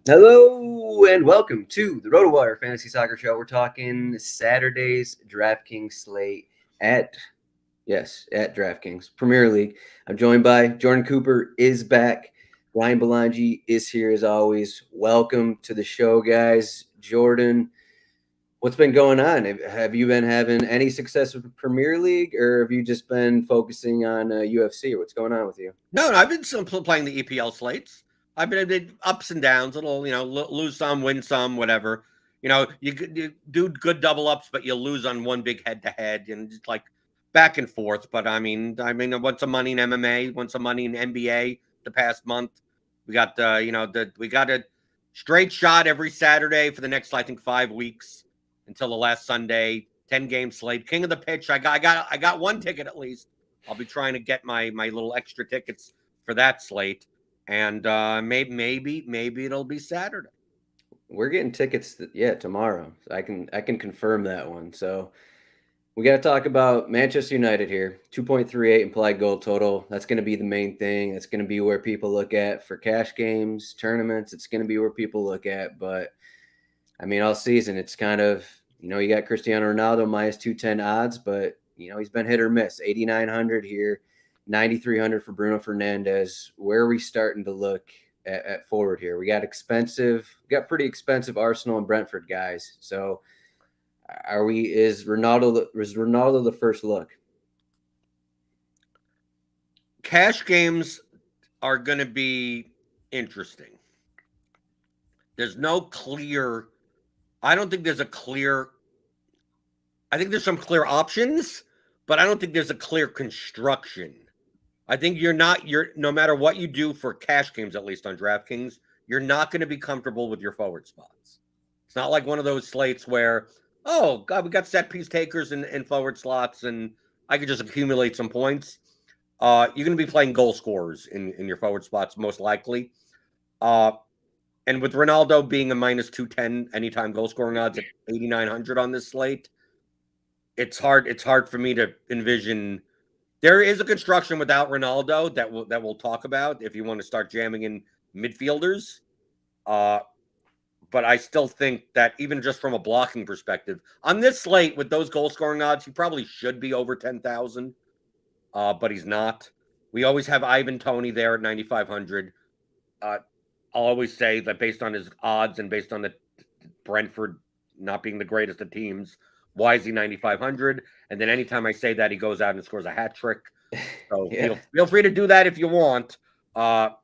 Hello and welcome to the RotoWire Fantasy Soccer Show. We're talking Saturday's DraftKings slate at DraftKings Premier League. I'm joined by Jordan Cooper is back. Ryan Belongia is here as always. Welcome to the show, guys. Jordan, what's been going on? Have you been having any success with the Premier League, or have you just been focusing on UFC? Or what's going on with you? No, I've been still playing the EPL slates. I've been ups and downs, little, lose some, win some, whatever. You do good double ups, but you lose on one big head to head, and it's like back and forth. But I mean, I won some money in MMA, won some money in NBA the past month. We got we got a straight shot every Saturday for the next, I think, 5 weeks until the last Sunday. 10-game slate, king of the pitch. I got one ticket at least. I'll be trying to get my little extra tickets for that slate, and maybe it'll be Saturday. We're getting tickets, tomorrow. I can confirm that one. So we got to talk about Manchester United here. 2.38 implied goal total. That's going to be the main thing. That's going to be where people look at for cash games, tournaments. It's going to be where people look at. But I mean, all season, it's kind of, you got Cristiano Ronaldo minus 210 odds, but he's been hit or miss. 8,900 here, 9,300 for Bruno Fernandes. Where are we starting to look at forward here? We got pretty expensive Arsenal and Brentford guys. So is Ronaldo the first look? Cash games are going to be interesting. I don't think there's I think there's some clear options, but I don't think there's a clear construction. I think no matter what you do for cash games, at least on DraftKings, you're not going to be comfortable with your forward spots. It's not like one of those slates where, oh, God, we got set piece takers and forward slots, and I could just accumulate some points. You're going to be playing goal scorers in your forward spots, most likely. And with Ronaldo being a minus 210 anytime goal scoring odds at 8,900 on this slate, it's hard for me to envision. There is a construction without Ronaldo that we'll talk about if you want to start jamming in midfielders. But I still think that even just from a blocking perspective, on this slate with those goal scoring odds, he probably should be over 10,000. But he's not. We always have Ivan Toney there at 9,500. I'll always say that based on his odds and based on the Brentford not being the greatest of teams, why is he 9,500? And then anytime I say that, he goes out and scores a hat trick. So feel free to do that if you want. But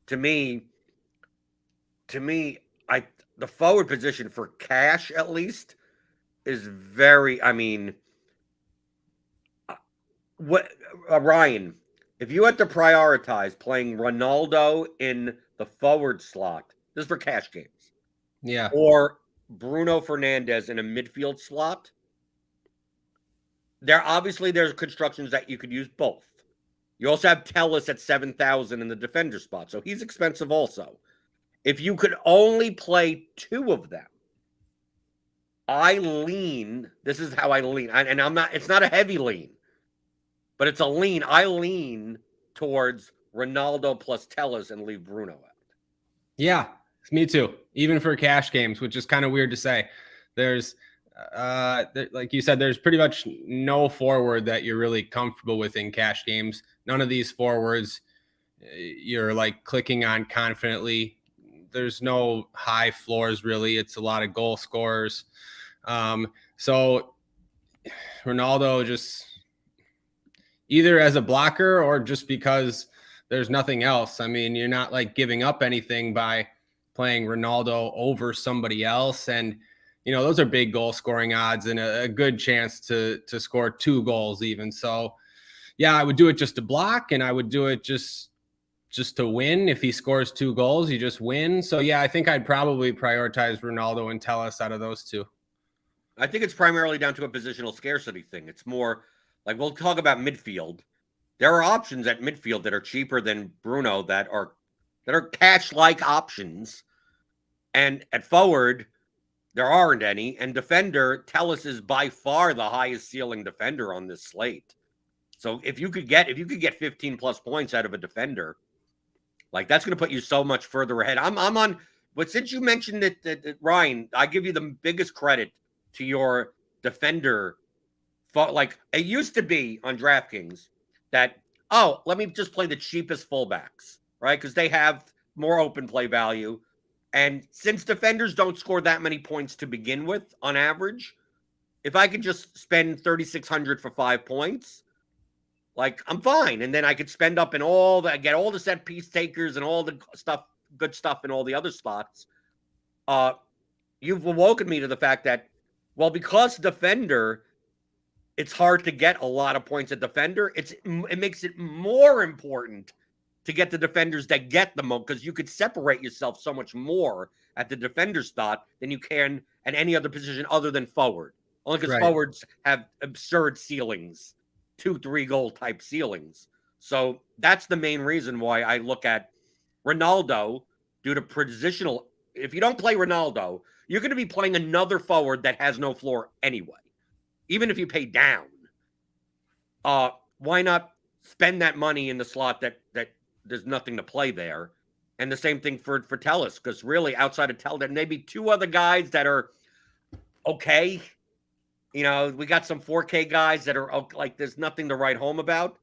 to me, the forward position for cash at least is very. I mean, Ryan? If you had to prioritize playing Ronaldo in the forward slot, this is for cash games. Yeah. Or Bruno Fernandes in a midfield slot. There's constructions that you could use both. You also have Telles at 7,000 in the defender spot, so he's expensive also. If you could only play two of them, this is how I lean, and it's not a heavy lean, but it's a lean. I lean towards Ronaldo plus Telles and leave Bruno out. Yeah, me too. Even for cash games, which is kind of weird to say. There's, like you said, there's pretty much no forward that you're really comfortable with in cash games. None of these forwards you're like clicking on confidently. There's no high floors really. It's a lot of goal scorers. So Ronaldo just either as a blocker or just because there's nothing else. I mean, you're not like giving up anything by playing Ronaldo over somebody else. And, those are big goal scoring odds and a good chance to score 2 goals even. So yeah, I would do it just to block, and I would do it just to win. If he scores 2 goals, you just win. So yeah, I think I'd probably prioritize Ronaldo and Telles out of those two. I think it's primarily down to a positional scarcity thing. It's more like, we'll talk about midfield. There are options at midfield that are cheaper than Bruno that are cash-like options. And at forward, there aren't any. And defender, Telles is by far the highest ceiling defender on this slate. So if you could get 15 plus points out of a defender, Like that's going to put you so much further ahead. I'm on, but since you mentioned it, Ryan, I give you the biggest credit to your defender. Like it used to be on DraftKings that, oh, let me just play the cheapest fullbacks, right? Because they have more open play value. And since defenders don't score that many points to begin with on average, if I could just spend 3,600 for 5 points, like I'm fine. And then I could spend up in get all the set piece takers and all the good stuff in all the other spots. You've awoken me to the fact that, well, because defender, it's hard to get a lot of points at defender. It makes it more important to get the defenders that get the most, because you could separate yourself so much more at the defender spot than you can at any other position other than forward. Only because forwards have absurd ceilings, 2-3 goal type ceilings. So that's the main reason why I look at Ronaldo due to positional. If you don't play Ronaldo, you're going to be playing another forward that has no floor anyway. Even if you pay down, why not spend that money in the slot that there's nothing to play there? And the same thing for Telles, because really outside of Telles, there may be 2 other guys that are okay. You know, we got some 4K guys that are like there's nothing to write home about,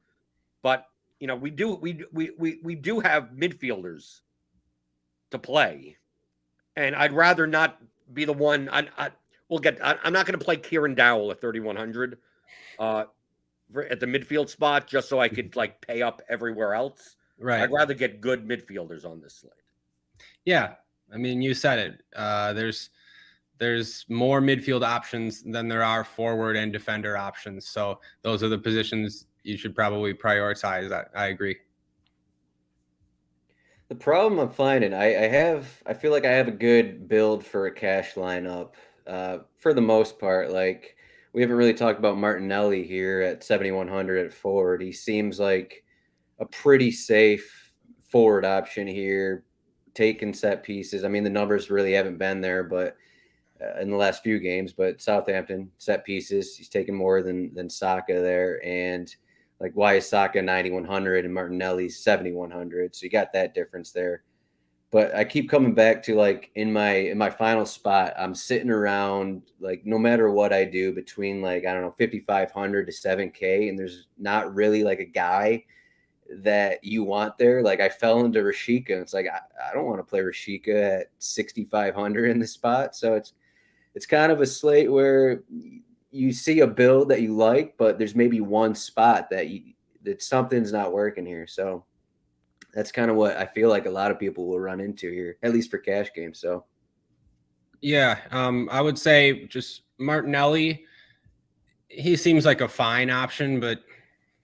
but you know we do have midfielders to play, and I'd rather not be the one. I'm not going to play Kieran Dowell at 3,100 at the midfield spot just so I could like pay up everywhere else. Right. I'd rather get good midfielders on this slate. Yeah, I mean, you said it. There's more midfield options than there are forward and defender options. So those are the positions you should probably prioritize. I agree. The problem I'm finding, I feel like I have a good build for a cash lineup. For the most part, like we haven't really talked about Martinelli here at 7,100 at forward. He seems like a pretty safe forward option here, taking set pieces. I mean, the numbers really haven't been there, but in the last few games, but Southampton set pieces, he's taken more than Saka there. And like, why is Saka 9,100 and Martinelli's 7,100? So you got that difference there. But I keep coming back to like in my final spot, I'm sitting around like no matter what I do between like, I don't know, 5,500 to 7K. And there's not really like a guy that you want there. Like I fell into Rashika. And it's like, I don't want to play Rashika at 6,500 in this spot. So it's kind of a slate where you see a build that you like, but there's maybe one spot that something's not working here. So that's kind of what I feel like a lot of people will run into here, at least for cash games. So, yeah, I would say just Martinelli. He seems like a fine option, but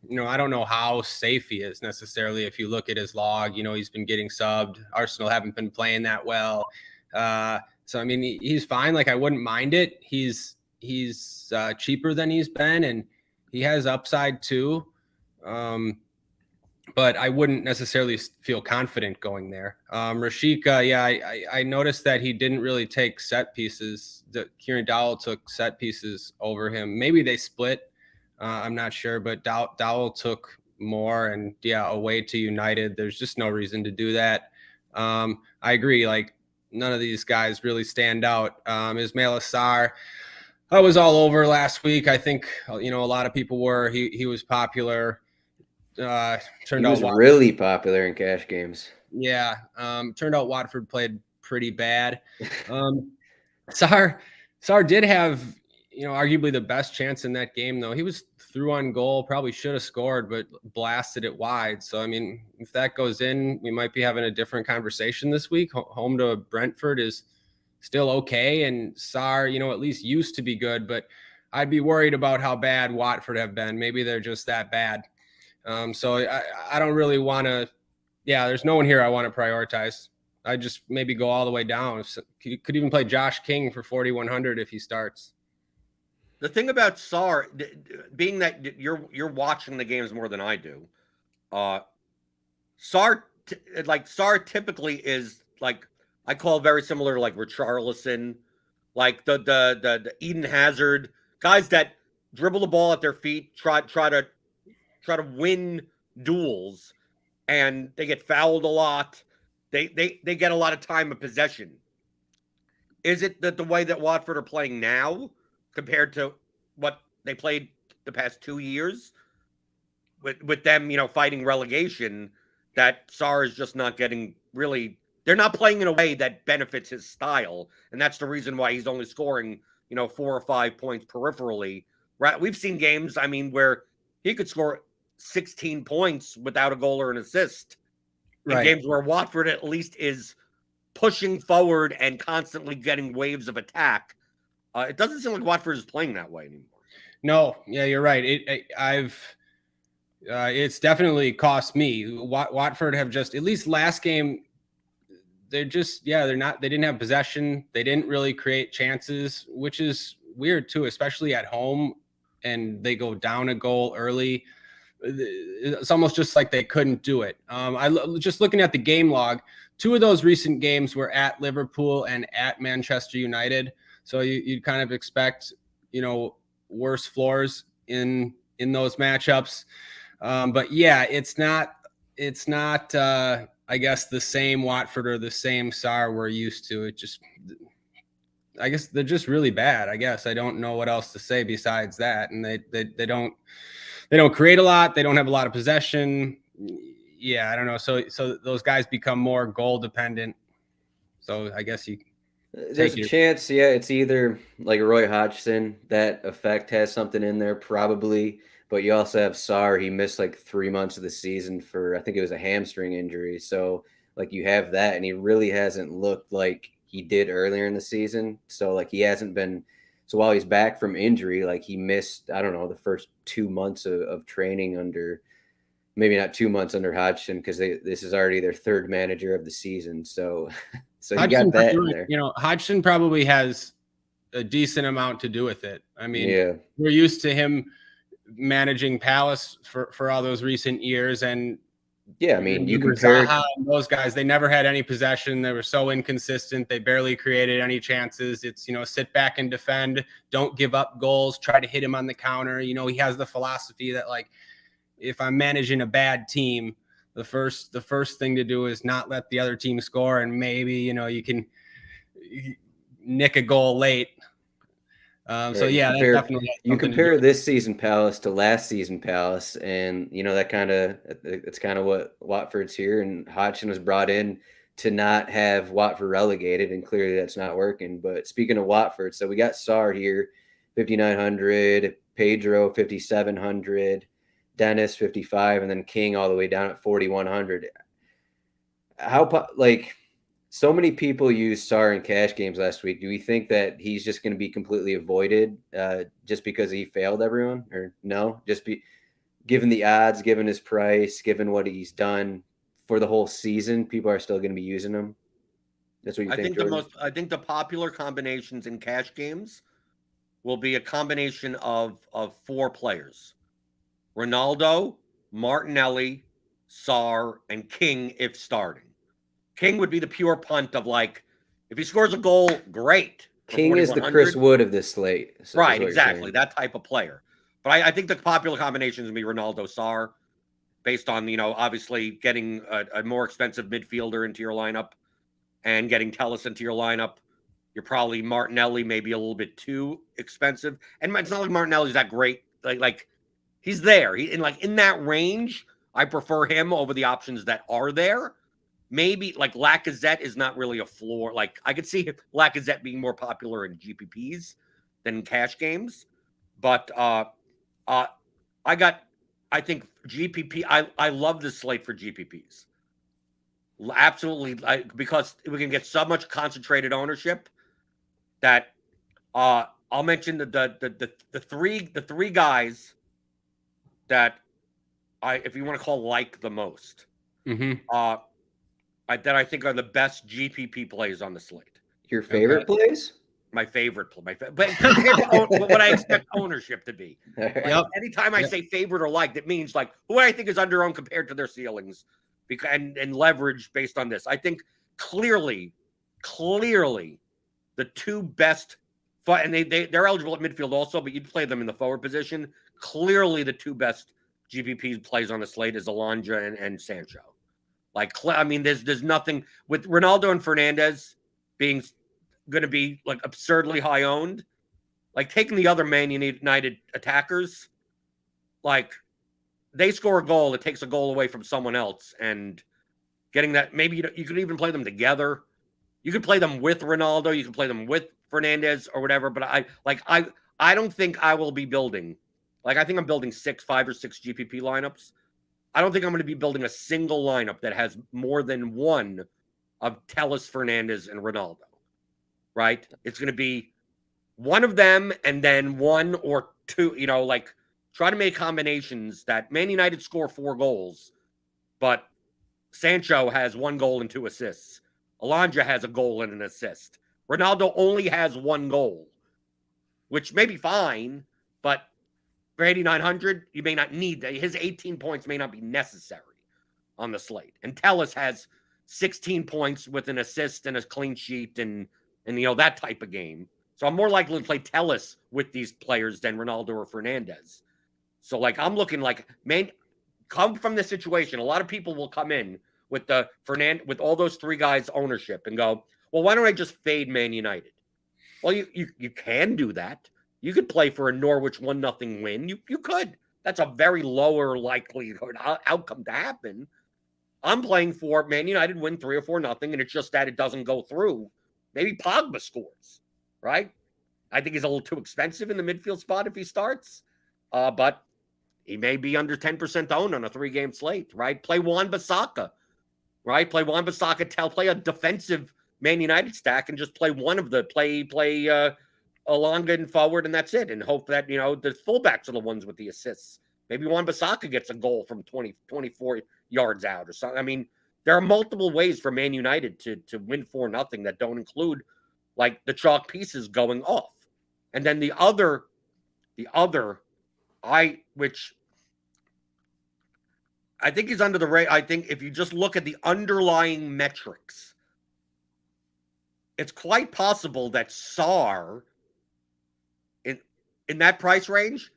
you know, I don't know how safe he is necessarily. If you look at his log, you know, he's been getting subbed. Arsenal haven't been playing that well. So I mean, he's fine. Like I wouldn't mind it. He's cheaper than he's been, and he has upside too. But I wouldn't necessarily feel confident going there. Rashika, yeah, I noticed that he didn't really take set pieces. Kieran Dowell took set pieces over him. Maybe they split. I'm not sure, but Dowell took more, and yeah, away to United. There's just no reason to do that. I agree. Like none of these guys really stand out. Ismail Assar, I was all over last week. I think, you know, a lot of people were. He was popular. Turned out really popular in cash games. Yeah. Turned out Watford played pretty bad. Sarr did have, you know, arguably the best chance in that game, though. He was through on goal, probably should have scored, but blasted it wide. So, I mean, if that goes in, we might be having a different conversation this week. Home to Brentford is still okay. And Sarr, you know, at least used to be good, but I'd be worried about how bad Watford have been. Maybe they're just that bad. So I don't really want to, there's no one here I want to prioritize. I just maybe go all the way down. You could even play Josh King for 4,100 if he starts. The thing about Sarr, being that you're watching the games more than I do, Sarr typically is like, I call very similar to like Richarlison, like the Eden Hazard guys that dribble the ball at their feet, try to win duels, and they get fouled a lot. They get a lot of time of possession. Is it that the way that Watford are playing now compared to what they played the past 2 years with them, fighting relegation, that Sarr is just not getting really, they're not playing in a way that benefits his style. And that's the reason why he's only scoring, 4 or 5 points peripherally. Right? We've seen games, where he could score 16 points without a goal or an assist. In games where Watford at least is pushing forward and constantly getting waves of attack. It doesn't seem like Watford is playing that way anymore. No, yeah, you're right. It's definitely cost me. Watford have just, at least last game, they didn't have possession. They didn't really create chances, which is weird too, especially at home. And they go down a goal early. It's almost just like they couldn't do it. Just looking at the game log, 2 of those recent games were at Liverpool and at Manchester United. So you'd kind of expect, worse floors in those matchups. But yeah, it's not I guess the same Watford or the same Sarr we're used to. I guess they're just really bad. I guess I don't know what else to say besides that. And they don't create a lot. They don't have a lot of possession. Yeah, I don't know. So those guys become more goal dependent. So I guess there's a chance. Yeah, it's either like Roy Hodgson, that effect has something in there probably. But you also have Sarr. He missed like 3 months of the season for, I think it was a hamstring injury. So like you have that, and he really hasn't looked like he did earlier in the season. So like he hasn't been. So while he's back from injury, like he missed, I don't know, the first 2 months of training under, maybe not 2 months under Hodgson, because this is already their 3rd manager of the season. So you got that in there. Hodgson probably has a decent amount to do with it. Yeah, we're used to him managing Palace for all those recent years, and yeah, you compare Zaha and those guys, they never had any possession. They were so inconsistent. They barely created any chances. It's, sit back and defend, don't give up goals, try to hit him on the counter. He has the philosophy that, like, if I'm managing a bad team, the first thing to do is not let the other team score. And maybe, you can nick a goal late. You compare this season Palace to last season Palace, and it's kind of what Watford's here. And Hodgson was brought in to not have Watford relegated, and clearly that's not working. But speaking of Watford, so we got Sarr here, 5,900, Pedro 5,700, Dennis 55, and then King all the way down at 4,100. So many people used Sarr in cash games last week. Do we think that he's just going to be completely avoided just because he failed everyone? Or no? Given the odds, given his price, given what he's done for the whole season, people are still going to be using him? That's what you think, Jordan? I think the popular combinations in cash games will be a combination of 4 players. Ronaldo, Martinelli, Sarr, and King if starting. King would be the pure punt of, like, if he scores a goal, great. King is the Chris Wood of this slate. Right, exactly. That type of player. But I think the popular combinations would be Ronaldo, Sarr, based on, obviously getting a more expensive midfielder into your lineup and getting Telles into your lineup. You're probably Martinelli, maybe a little bit too expensive. And it's not like Martinelli's that great. Like he's there. In that range, I prefer him over the options that are there. Maybe like Lacazette is not really a floor. Like I could see Lacazette being more popular in GPPs than in cash games. But I think GPP, I love this slate for GPPs. Absolutely. Because we can get so much concentrated ownership that I'll mention the three guys that if you want to call like the most. Mm-hmm. That I think are the best GPP plays on the slate. Your favorite plays? My favorite play. But compared to what I expect ownership to be. Yep. Anytime I say favorite or like, that means like who I think is underowned compared to their ceilings, and leverage based on this. I think clearly, the 2 best, and they're eligible at midfield also, but you'd play them in the forward position. Clearly, the 2 best GPP plays on the slate is Belongia and Sancho. I mean, there's nothing with Ronaldo and Fernandez being going to be like absurdly high owned. Like taking the other Man United attackers, like they score a goal, it takes a goal away from someone else, and getting that, maybe you could even play them together. You could play them with Ronaldo, you could play them with Fernandez or whatever. But I don't think I will be building. Like I think I'm building 5 or 6 GPP lineups. I don't think I'm going to be building a single lineup that has more than one of Telles, Fernandez, and Ronaldo. Right? It's going to be one of them and then one or two, like try to make combinations that Man United score 4 goals, but Sancho has 1 goal and 2 assists. Belongia has a goal and an assist. Ronaldo only has 1 goal, which may be fine, but for 8,900, you may not need that. His 18 points may not be necessary on the slate. And Telles has 16 points with an assist and a clean sheet and that type of game. So I'm more likely to play Telles with these players than Ronaldo or Fernandez. So like I'm looking like, man, come from the situation. A lot of people will come in with with all those 3 guys' ownership and go, well, why don't I just fade Man United? Well, you can do that. You could play for a Norwich 1-0 win. You could. That's a very lower likelihood outcome to happen. I'm playing for Man United win 3 or 4-0, and it's just that it doesn't go through. Maybe Pogba scores, right? I think he's a little too expensive in the midfield spot if he starts, but he may be under 10% owned on a 3-game slate, right? Play Wan-Bissaka, right? Play Wan-Bissaka, play a defensive Man United stack and just play one of the play Elanga and forward, and that's it. And hope that, the fullbacks are the ones with the assists. Maybe Wan-Bissaka gets a goal from 24 yards out or something. I mean, there are multiple ways for Man United to win 4-0 that don't include like the chalk pieces going off. And then the other, which I think is under the rate. I think if you just look at the underlying metrics, it's quite possible that Sarr in that price range,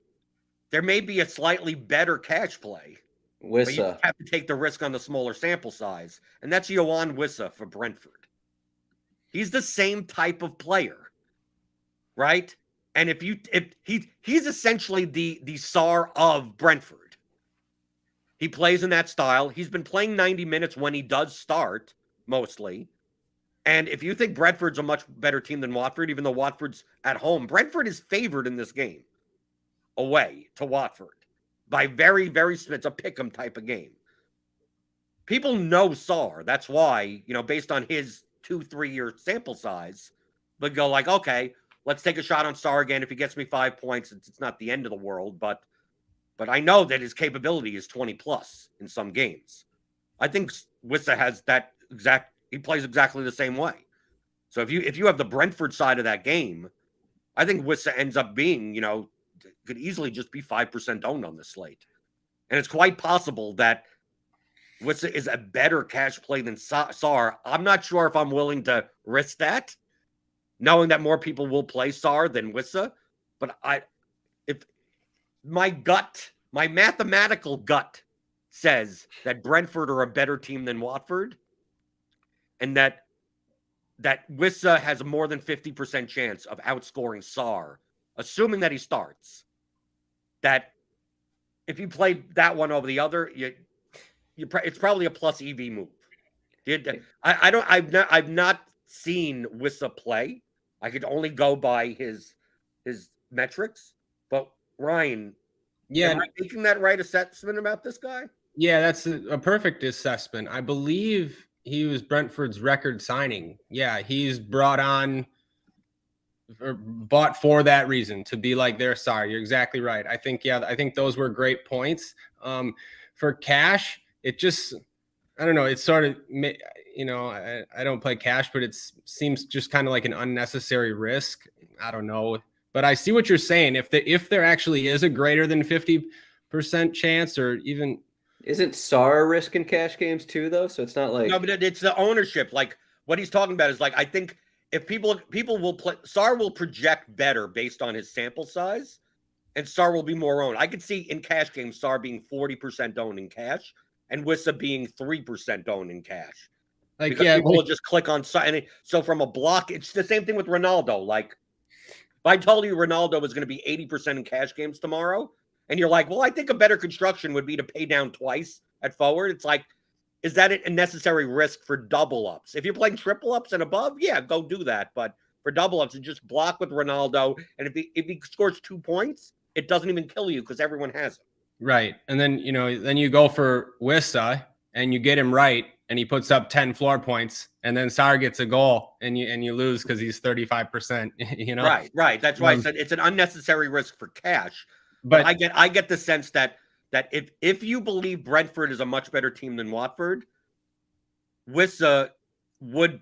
there may be a slightly better cash play. But you have to take the risk on the smaller sample size. And that's Yohan Wissa for Brentford. He's the same type of player, right? And if he's essentially the Sarr of Brentford. He plays in that style. He's been playing 90 minutes when he does start, mostly. And if you think Brentford's a much better team than Watford, even though Watford's at home, Brentford is favored in this game away to Watford by very, very, it's a pick'em type of game. People know Sarr. That's why, based on his 2-3 year sample size, but go like, okay, let's take a shot on Sarr again. If he gets me 5 points, it's not the end of the world, but I know that his capability is 20 plus in some games. I think Wissa has that he plays exactly the same way. So if you have the Brentford side of that game, I think Wissa ends up being, could easily just be 5% owned on this slate. And it's quite possible that Wissa is a better cash play than Sarr. I'm not sure if I'm willing to risk that, knowing that more people will play Sarr than Wissa. But if my mathematical gut says that Brentford are a better team than Watford, and that Wissa has a more than 50% chance of outscoring Sarr, assuming that he starts, that if you played that one over the other, it's probably a plus EV move. I've not seen Wissa play. I could only go by his metrics. But Ryan, am I making that right assessment about this guy? Yeah, that's a perfect assessment. I believe he was Brentford's record signing. Yeah, he's brought on or bought for that reason, to be like their Sarr. You're exactly right. I think those were great points. For cash, it just, I don't know. It's sort of, I don't play cash, but it seems just kind of like an unnecessary risk. I don't know, but I see what you're saying. If there actually is a greater than 50% chance, or even, isn't Sarr risk in cash games too, though? So it's not like, no, but it's the ownership. Like what he's talking about is like, I think if people will play, Sarr will project better based on his sample size, and Sarr will be more owned. I could see in cash games Sarr being 40% owned in cash, and Wissa being 3% owned in cash. Like, Because yeah, people will just click on something. So from a block, it's the same thing with Ronaldo. Like, if I told you Ronaldo was going to be 80% in cash games tomorrow, and you're like, well, I think a better construction would be to pay down twice at forward. It's like, is that a necessary risk for double ups? If you're playing triple ups and above, yeah, go do that. But for double ups, and just block with Ronaldo. And if he scores 2 points, it doesn't even kill you because everyone has it. right. And then, then you go for Wissa and you get him right, and he puts up 10 floor points, and then Sarr gets a goal and you lose because he's 35%, Right. That's why I said it's an unnecessary risk for cash. But I get the sense that if you believe Brentford is a much better team than Watford, Wissa would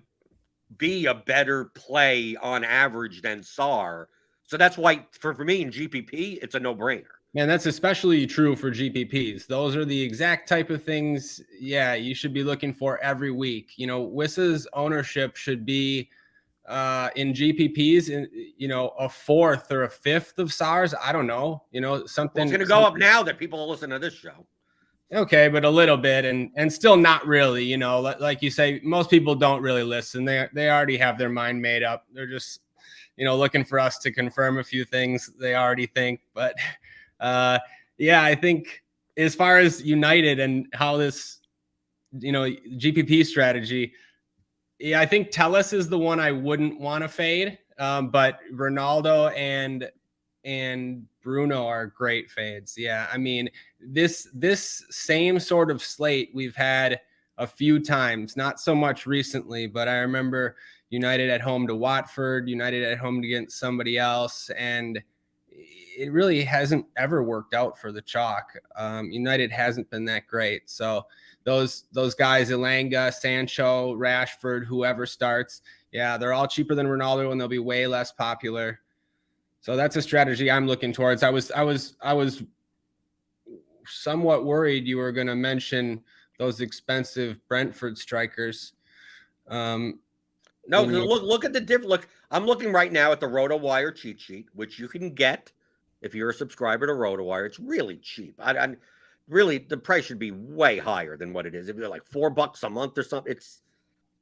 be a better play on average than Sarr. So that's why for me in GPP, it's a no-brainer. man, that's especially true for GPPs. Those are the exact type of things, you should be looking for every week. Wissa's ownership should be in GPPs, a fourth or a fifth of Sarr's. I don't know, something. Well, it's going to go up now that people will listen to this show. Okay, but a little bit, and still not really. Like you say, most people don't really listen. They already have their mind made up. They're just, looking for us to confirm a few things they already think. But I think as far as United and how this, GPP strategy. Yeah, I think Telles is the one I wouldn't want to fade, but Ronaldo and Bruno are great fades. Yeah, I mean, this same sort of slate we've had a few times, not so much recently, but I remember United at home to Watford, United at home against somebody else, and it really hasn't ever worked out for the chalk. United hasn't been that great, so those guys, Elanga, Sancho, Rashford, whoever starts, they're all cheaper than Ronaldo, and they'll be way less popular. So that's a strategy I'm looking towards. I was somewhat worried you were going to mention those expensive Brentford strikers. No, look at the difference. Look, I'm looking right now at the RotoWire cheat sheet, which you can get if you're a subscriber to RotoWire. It's really cheap. Really, the price should be way higher than what it is. If you're like $4 a month or something, it's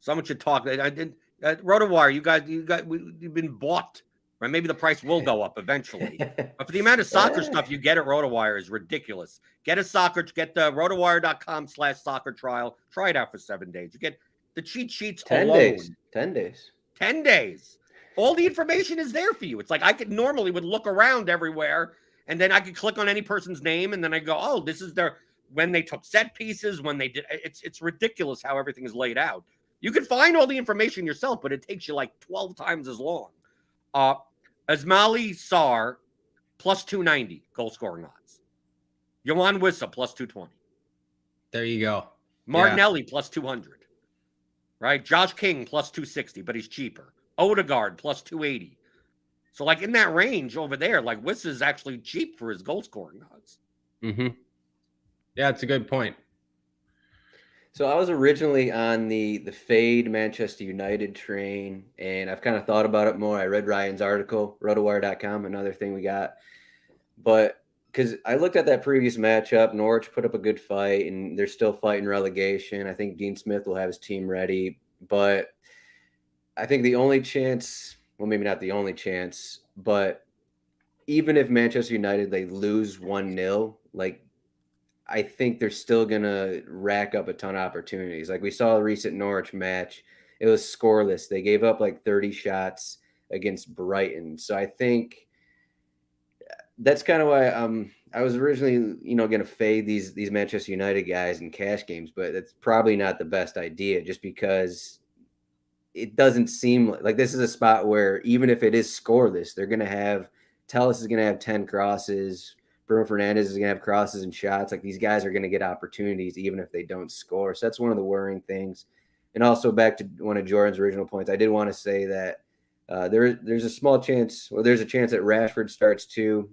someone should talk. I did RotoWire. You've been bought, right? Maybe the price will go up eventually. But for the amount of soccer stuff you get at RotoWire is ridiculous. Get the RotoWire.com/soccer trial. Try it out for 7 days. You get the cheat sheets 10 alone. days. 10 days. 10 days. All the information is there for you. It's like I would look around everywhere, and then I could click on any person's name, and then I go, oh, this is when they took set pieces, when they did. It's ridiculous how everything is laid out. You can find all the information yourself, but it takes you like 12 times as long. Ismaili Sarr, plus 290 goal scoring odds. Yohan Wissa, plus 220. There you go. Martinelli, plus 200. Right? Josh King, plus 260, but he's cheaper. Odegaard, plus 280. So, like, in that range over there, like, Wissa is actually cheap for his goal scoring odds. Mm-hmm. Yeah, it's a good point. So I was originally on the fade Manchester United train, and I've kind of thought about it more. I read Ryan's article, rotowire.com, another thing we got. But because I looked at that previous matchup, Norwich put up a good fight, and they're still fighting relegation. I think Dean Smith will have his team ready. But I think the only chance, well, maybe not the only chance, but even if Manchester United, they lose 1-0, like, I think they're still going to rack up a ton of opportunities. Like we saw a recent Norwich match. It was scoreless. They gave up like 30 shots against Brighton. So I think that's kind of why I was originally, going to fade these Manchester United guys in cash games, but it's probably not the best idea just because it doesn't seem like this is a spot where even if it is scoreless, they're going to have Telles is going to have 10 crosses. Bruno Fernandes is going to have crosses and shots. Like these guys are going to get opportunities even if they don't score. So that's one of the worrying things. And also back to one of Jordan's original points, I did want to say that there's a small chance, or there's a chance that Rashford starts too.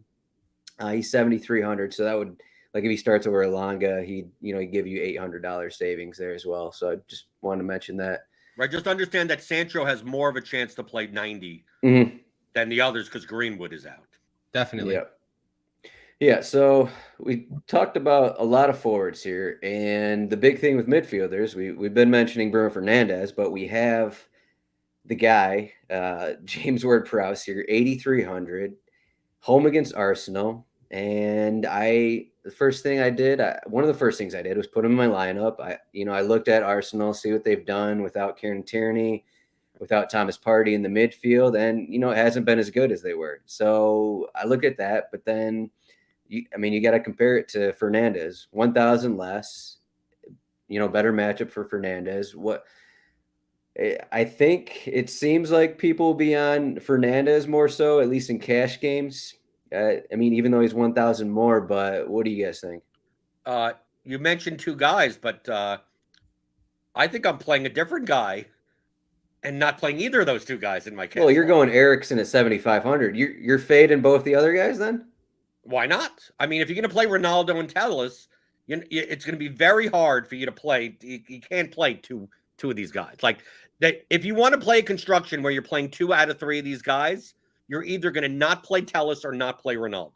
He's 7,300. So that would, like if he starts over Elanga, he'd give you $800 savings there as well. So I just wanted to mention that. Right. Just understand that Sancho has more of a chance to play 90 than the others because Greenwood is out. Definitely. Yep. Yeah, so we talked about a lot of forwards here, and the big thing with midfielders, we've been mentioning Bruno Fernandes, but we have the guy, James Ward-Prowse here, 8,300, home against Arsenal. And the first thing I did, one of the first things I did was put him in my lineup. I looked at Arsenal, see what they've done without Kieran Tierney, without Thomas Partey in the midfield, and it hasn't been as good as they were. So I look at that, but then you got to compare it to Fernandes, 1,000 less, better matchup for Fernandes. I think it seems like people will be on Fernandes more so, at least in cash games. Even though he's 1,000 more, but what do you guys think? You mentioned two guys, but I think I'm playing a different guy and not playing either of those two guys in my cash. Well, you're going Erickson at 7,500. You're fading both the other guys then? Why not? I mean, if you're going to play Ronaldo and Telles, it's going to be very hard for you to play. You can't play two of these guys. Like that, if you want to play a construction where you're playing 2 out of 3 of these guys, you're either going to not play Telles or not play Ronaldo.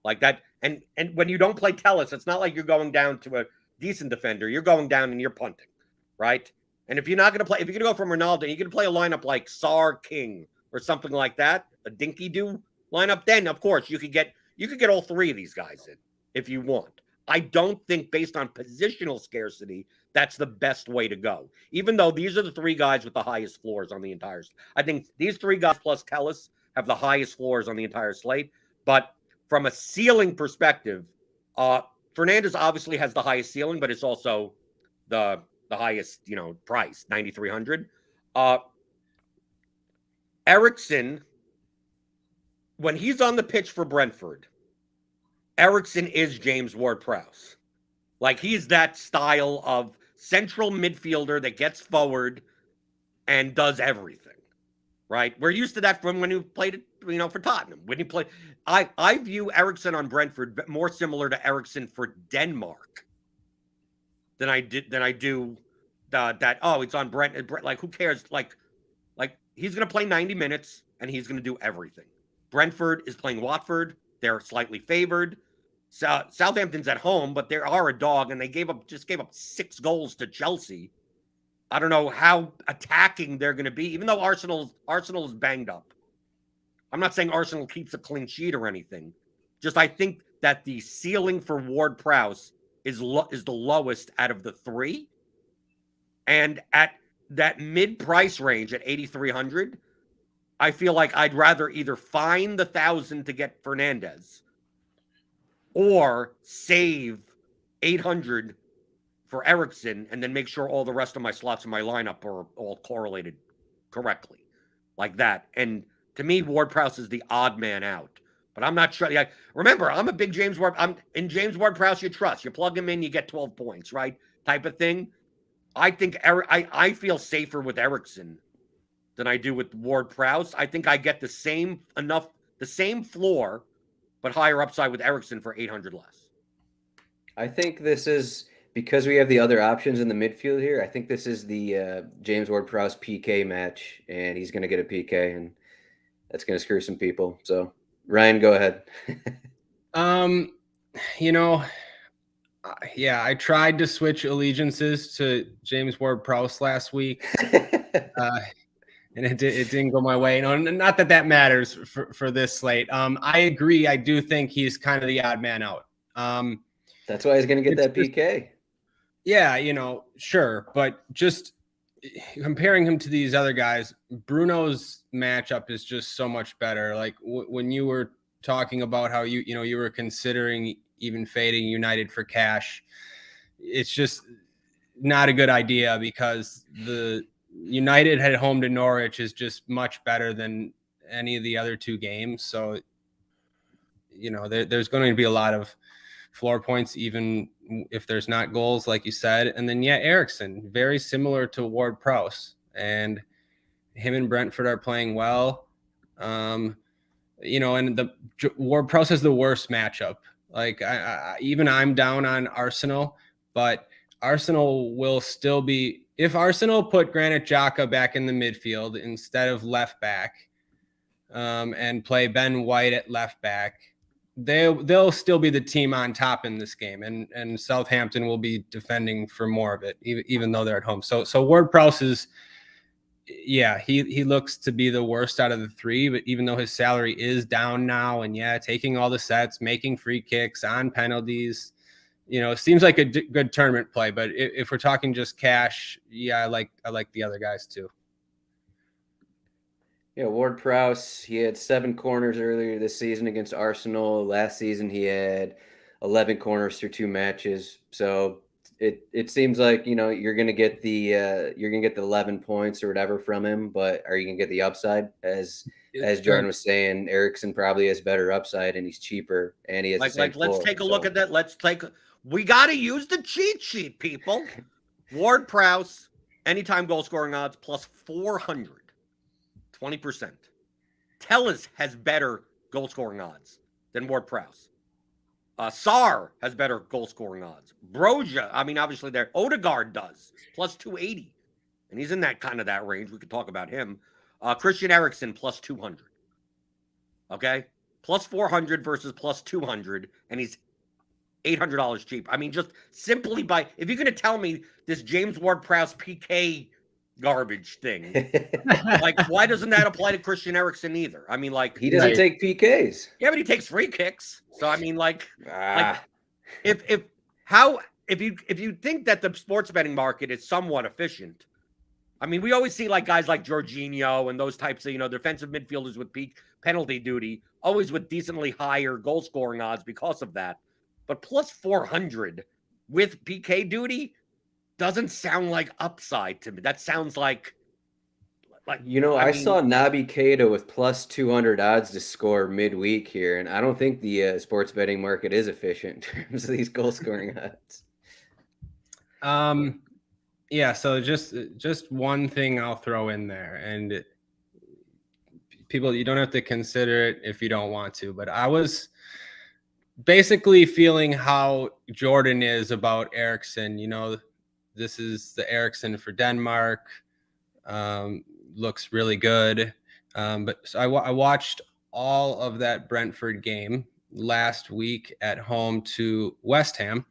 Like that. And when you don't play Telles, it's not like you're going down to a decent defender. You're going down and you're punting, right? And if you're not going to play, if you're going to go from Ronaldo, you're going to play a lineup like Sar King or something like that, a dinky do lineup, then of course you could get all 3 of these guys in if you want. I don't think based on positional scarcity, that's the best way to go. Even though these are the 3 guys with the highest floors on the entire. I think these 3 guys plus Telles have the highest floors on the entire slate. But from a ceiling perspective, Fernandes obviously has the highest ceiling, but it's also the highest, price, 9,300. Erickson, when he's on the pitch for Brentford, Erickson is James Ward-Prowse. Like, he's that style of central midfielder that gets forward and does everything, right? We're used to that from when you played it, for Tottenham. When you play, I view Erickson on Brentford more similar to Erickson for Denmark than I do that. Oh, it's on Brent. Like, who cares? Like he's going to play 90 minutes and he's going to do everything. Brentford is playing Watford. They're slightly favored. Southampton's at home, but they are a dog, and they just gave up 6 goals to Chelsea. I don't know how attacking they're going to be, even though Arsenal is banged up. I'm not saying Arsenal keeps a clean sheet or anything. Just I think that the ceiling for Ward-Prowse is the lowest out of the 3, and at that mid-price range at 8,300. I feel like I'd rather either find the 1,000 to get Fernandes or save 800 for Erickson and then make sure all the rest of my slots in my lineup are all correlated correctly like that. And to me, Ward-Prowse is the odd man out. But I'm not sure. Remember, I'm a big James Ward. I'm in James Ward-Prowse. You trust. You plug him in, you get 12 points, right? Type of thing. I think I feel safer with Erickson than I do with Ward-Prowse. I think I get the same floor, but higher upside with Erickson for 800 less. I think this is because we have the other options in the midfield here. I think this is the James Ward-Prowse PK match, and he's going to get a PK, and that's going to screw some people. So, Ryan, go ahead. Yeah, I tried to switch allegiances to James Ward-Prowse last week. And it didn't go my way. Not that matters for this slate. I agree. I do think he's kind of the odd man out. That's why he's going to get that PK. Yeah, sure. But just comparing him to these other guys, Bruno's matchup is just so much better. Like when you were talking about how you were considering even fading United for cash, it's just not a good idea because the United at home to Norwich is just much better than any of the other 2 games. So, there's going to be a lot of floor points, even if there's not goals, like you said. And then, Erickson, very similar to Ward-Prowse, and him and Brentford are playing well. And the Ward-Prowse has the worst matchup. Like I'm down on Arsenal, but Arsenal will still be, if Arsenal put Granit Xhaka back in the midfield instead of left back, and play Ben White at left back, they'll still be the team on top in this game, and Southampton will be defending for more of it, even though they're at home. So Ward-Prowse is, yeah, he looks to be the worst out of the three, but even though his salary is down now, and taking all the sets, making free kicks on penalties, seems like a good tournament play. But if we're talking just cash, I like the other guys too. Yeah, Ward-Prowse, he had 7 corners earlier this season against Arsenal. Last season he had 11 corners through 2 matches. So it seems like, you're going to get the 11 points or whatever from him, but are you going to get the upside? As Jordan was saying, Erickson probably has better upside and he's cheaper and he has the same floor. Let's take a look at that. We got to use the cheat sheet, people. Ward-Prowse, anytime goal scoring odds plus 400. 20%. Tellez has better goal scoring odds than Ward-Prowse. Sarr has better goal scoring odds. Broja, obviously there. Odegaard does plus 280, and he's in that range. We could talk about him. Christian Eriksen plus 200. Okay, plus 400 versus plus 200, and he's $800 cheap. Just simply if you're going to tell me this James Ward-Prowse PK garbage thing, why doesn't that apply to Christian Eriksen either? He doesn't take PKs. Yeah, but he takes free kicks. So if you think that the sports betting market is somewhat efficient, we always see guys like Jorginho and those types of defensive midfielders with peak penalty duty, always with decently higher goal scoring odds because of that. But plus 400 with PK duty doesn't sound like upside to me. That sounds like I saw Naby Keita with plus 200 odds to score midweek here, and I don't think the sports betting market is efficient in terms of these goal scoring odds. So just one thing I'll throw in there, and people, you don't have to consider it if you don't want to, but I was basically feeling how Jordan is about Erickson. This is the Erickson for Denmark. Looks really good. But so I watched all of that Brentford game last week at home to West Ham.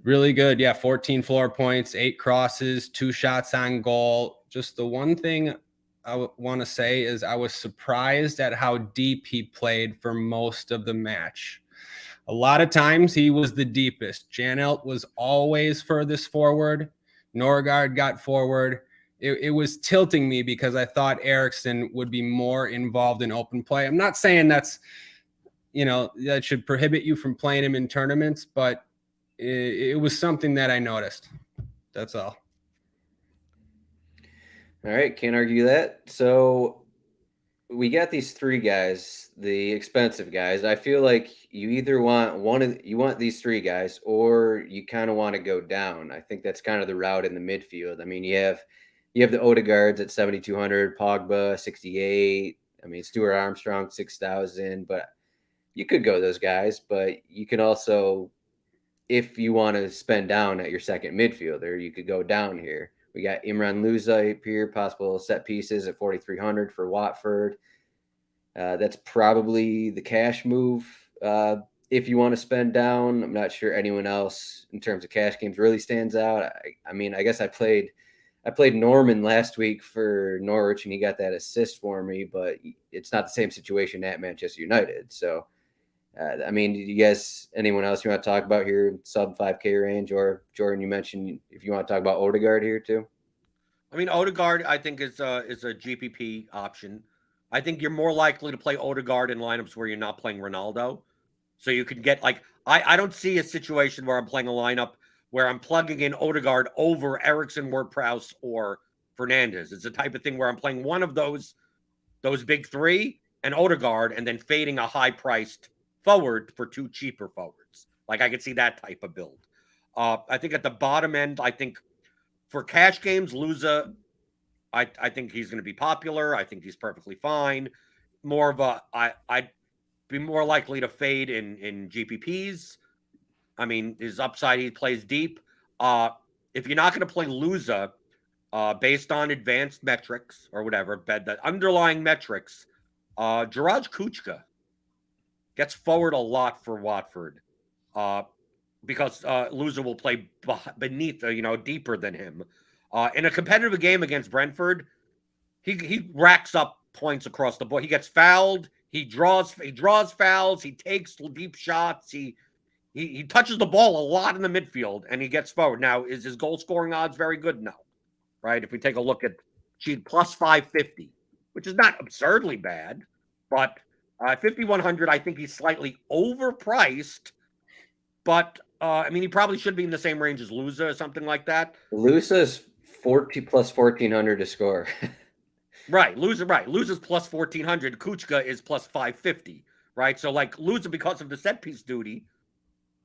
Really good. Yeah, 14 floor points, 8 crosses, 2 shots on goal. Just the one thing I want to say is I was surprised at how deep he played for most of the match. A lot of times he was the deepest. Janelt was always furthest forward. Norgard got forward. It was tilting me because I thought Erickson would be more involved in open play. I'm not saying that's, that should prohibit you from playing him in tournaments, but it was something that I noticed. That's all. All right, can't argue that. So we got these 3 guys, the expensive guys. I feel like you either want these 3 guys, or you kind of want to go down. I think that's kind of the route in the midfield. You have the Odegaards at 7,200, Pogba 68. Stuart Armstrong 6,000. But you could go those guys. But you can also, if you want to spend down at your second midfielder, you could go down here. We got Imran Luzai here, possible set pieces at 4,300 for Watford. That's probably the cash move if you want to spend down. I'm not sure anyone else in terms of cash games really stands out. I guess I played Norman last week for Norwich, and he got that assist for me, but it's not the same situation at Manchester United. So, do you guys, anyone else you want to talk about here, sub 5K range? Or Jordan, you mentioned if you want to talk about Odegaard here too. Odegaard, I think is a GPP option. I think you're more likely to play Odegaard in lineups where you're not playing Ronaldo. So you could get I don't see a situation where I'm playing a lineup where I'm plugging in Odegaard over Erickson, Ward-Prowse, or Fernandes. It's the type of thing where I'm playing one of those big 3 and Odegaard, and then fading a high-priced forward for 2 cheaper forwards. I could see that type of build. I think at the bottom end, I think for cash games, Luza, I think he's going to be popular. I think he's perfectly fine. I'd be more likely to fade in GPPs. His upside, he plays deep. If you're not going to play Luza, based on advanced metrics or whatever, the underlying metrics, Gerard Kuchka gets forward a lot for Watford because Loser will play beneath, deeper than him. In a competitive game against Brentford, he racks up points across the board. He gets fouled. He draws fouls. He takes deep shots. He touches the ball a lot in the midfield, and he gets forward. Now, is his goal scoring odds very good? No. Right? If we take a look at plus 550, which is not absurdly bad, but 5,100, I think he's slightly overpriced. But he probably should be in the same range as Lusa or something like that. Lusa's 40 plus 1,400 to score. Right, Lusa's plus 1,400. Kuchka is plus 550. Right, so like Lusa, because of the set piece duty,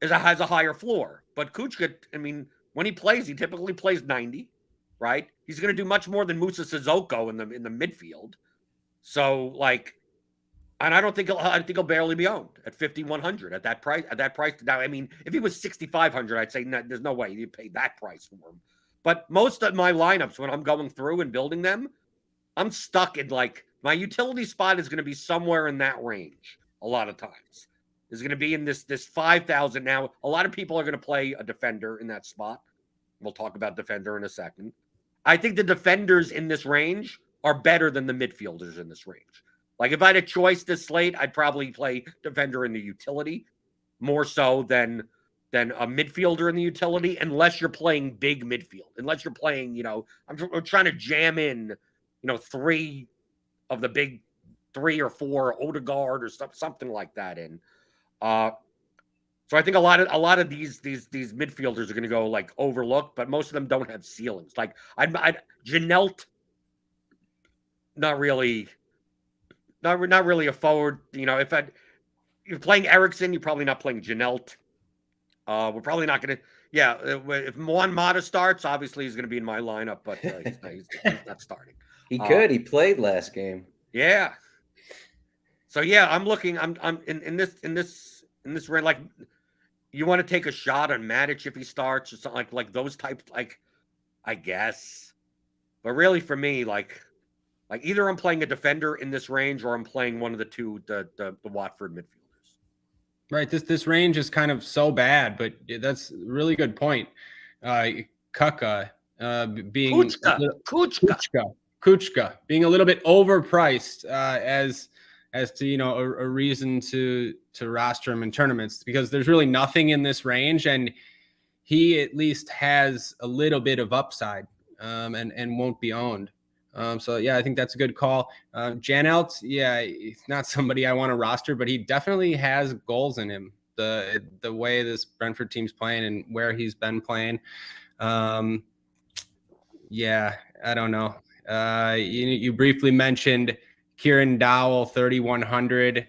has a higher floor. But Kuchka, when he plays, he typically plays 90. Right, he's going to do much more than Musa Sissoko in the midfield. So like, and I think he'll barely be owned at 5,100 at that price. Now, if he was 6,500, I'd say no, there's no way you pay that price for him. But most of my lineups, when I'm going through and building them, I'm stuck in like my utility spot is going to be somewhere in that range. A lot of times, is going to be in this 5,000. Now, a lot of people are going to play a defender in that spot. We'll talk about defender in a second. I think the defenders in this range are better than the midfielders in this range. Like if I had a choice this slate, I'd probably play defender in the utility more so than a midfielder in the utility, unless you're playing big midfield. Unless you're playing, I'm trying to jam in, 3 of the big 3 or 4 Odegaard or something like that in. So I think a lot of these midfielders are going to go like overlooked, but most of them don't have ceilings. Like Janelt, not really a forward. If you're playing Erickson, you're probably not playing Janelt. We're probably not going to. Yeah, if Juan Mata starts, obviously he's going to be in my lineup, but he's not starting. He could. He played last game. Yeah. So yeah, I'm looking. I'm in this range. Like, you want to take a shot on Matic if he starts or something like those types. Like, I guess, but really for me, like either I'm playing a defender in this range or I'm playing one of the two, the Watford midfielders. Right. This range is kind of so bad, but that's a really good point. Kuchka being Kuchka being a little bit overpriced as to a reason to roster him in tournaments, because there's really nothing in this range, and he at least has a little bit of upside and won't be owned. So yeah, I think that's a good call. Janelt, yeah, he's not somebody I want to roster, but he definitely has goals in him. The way this Brentford team's playing and where he's been playing. Yeah, I don't know. You briefly mentioned Kieran Dowell, 3,100,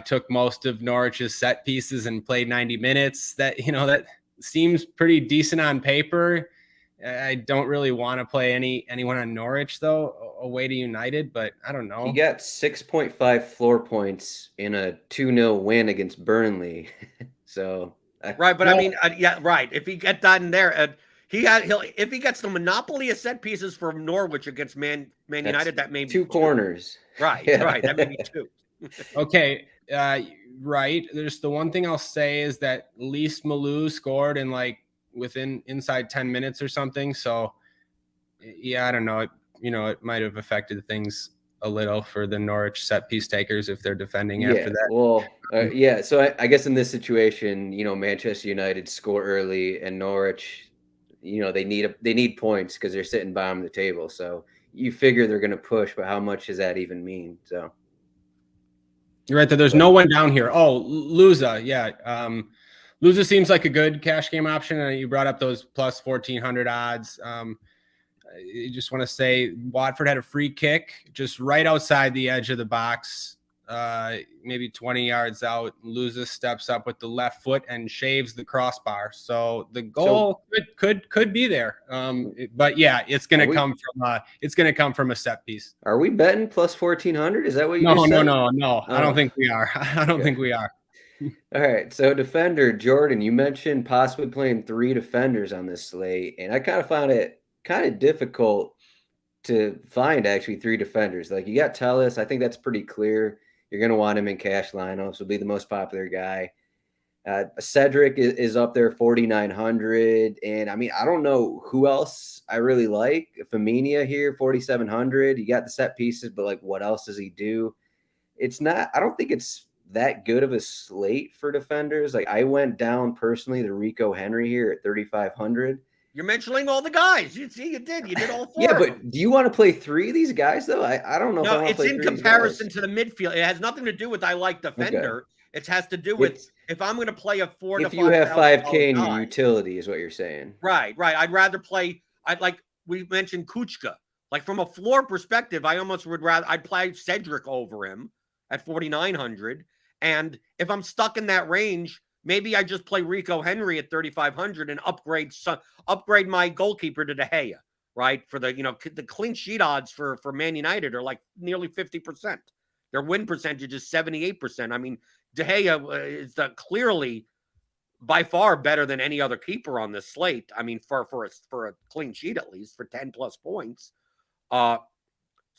took most of Norwich's set pieces and played 90 minutes. That seems pretty decent on paper. I don't really want to play anyone on Norwich though, away to United, but I don't know. He got 6.5 floor points in a 2-0 win against Burnley. So right, but yeah, right. If he gets that in there, if he gets the monopoly of set pieces from Norwich against Man United, that may be 2 corners. Right, yeah. Right. That may be 2. Okay, right. There's the one thing I'll say is that Lys Malou scored in inside 10 minutes or something. So yeah, I don't know. It might have affected things a little for the Norwich set piece takers if they're defending after that. Well, yeah. So I guess in this situation, Manchester United score early and Norwich, they need points because they're sitting bottom of the table. So you figure they're going to push, but how much does that even mean? So you're right that there's no one down here. Oh, Lusa. Yeah. Lusa seems like a good cash game option. And you brought up those plus 1,400 odds. You just want to say Watford had a free kick just right outside the edge of the box, maybe 20 yards out. Lusa steps up with the left foot and shaves the crossbar. So the goal could be there. But yeah, it's going to come from a set piece. Are we betting plus 1,400? Is that what you just said? No. Oh. I don't think we are. I don't think we are. All right. So defender, Jordan, you mentioned possibly playing 3 defenders on this slate. And I kind of found it kind of difficult to find actually 3 defenders. Like you got Telles. I think that's pretty clear. You're going to want him in cash lineups. Will be the most popular guy. Cedric is up there, 4,900. And I mean, I don't know who else I really like. Firmino here, 4,700. You got the set pieces, but like, what else does he do? It's not, I don't think it's that good of a slate for defenders. Like, I went down personally to Rico Henry here at 3,500. You're mentioning all the guys. You see, you did all 4. Yeah, but do you want to play 3 of these guys though? I don't know. No, if I want it's to play in 3 of these comparison guys. to the midfield. It has nothing to do with I like defender. Okay. It has to do with if I'm going to play a 4 to 5. If you have 5K in your utility, is what you're saying. Right. I'd rather play. We mentioned Kuchka. Like from a floor perspective, I almost would rather I'd play Cedric over him at 4,900. And if I'm stuck in that range, maybe I just play Rico Henry at 3,500 and upgrade my goalkeeper to De Gea. Right, for the the clean sheet odds for Man United are like nearly 50%. Their win percentage is 78%. I mean, De Gea is clearly by far better than any other keeper on this slate. I mean, for a clean sheet at least for 10 plus points. So